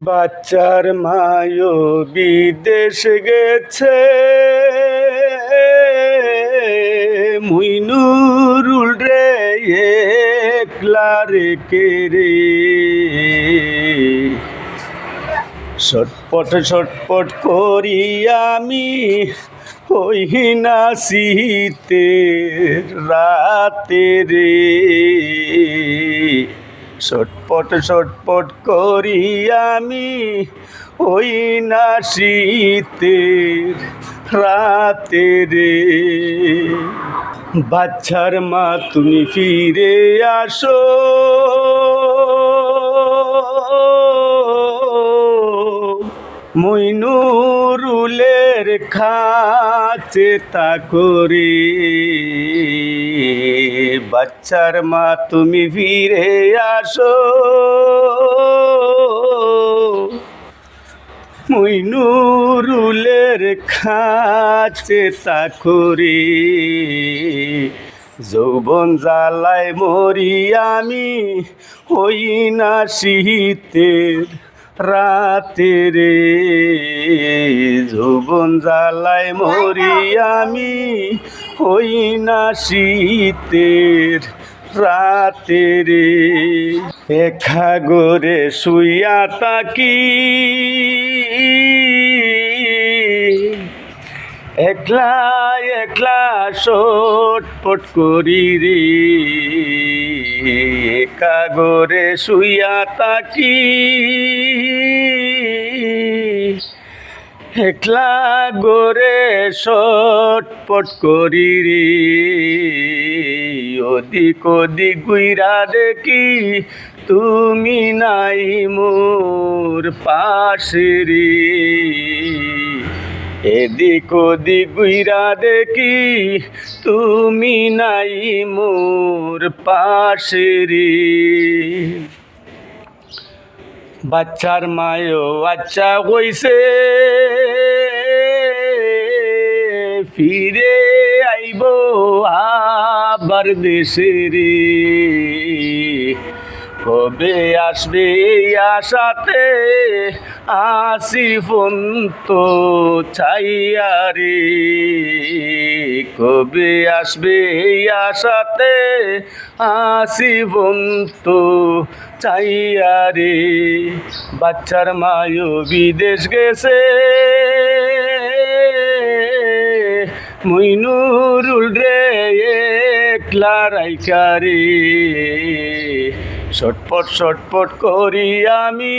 বাচ্চার মায়ও বিদেশ গেছে, মুইনুরুল রে একলা রেখে রে। ছটপট ছটপট করি আমি ওই না শীতের রাতে রে। ছটপট ছটপট করি আমি ওই না শীতের রাতে রে। বাচ্চার মা তুমি ফিরে আসো, মুইনুরুলের কাছে তাকো রে। বাচ্চার মা তুমি ফিরে আসো, মুইনুরুলের কাছে তাকো রে। যৌবন জ্বালায় মরি আমি ওই না শীতের রাতে রে। যৌবন জ্বালায় মরি আমি ওই না শীতের রাতে রে। একা গোরে শুইয়া তাকি একলা একলা ছটপট করি রে। একা গোরে শুইয়া তাকি একলা গোরে ছটপট করি রে। ওদিক ওদিক গুইরা দেখি তুমি নাই মোর পাশে রে। এদিক ওদিক গুইরা দেখি তুমি নাই মোর পাশে রে। বাচ্চার মায়ও আচ্ছা কইছে ফিরে আইব আবার দেশে রে। কবে আসবে আশাতে আসি ফোন তো চাইয়া রে। কবে আসবে আশাতে আসি ফোন তো চাইয়া রে। বাচ্চার মায়ও বিদেশ গেছে, মুইনুরুল রে একলা রাইখা রে। ছটপট ছটপট করি আমি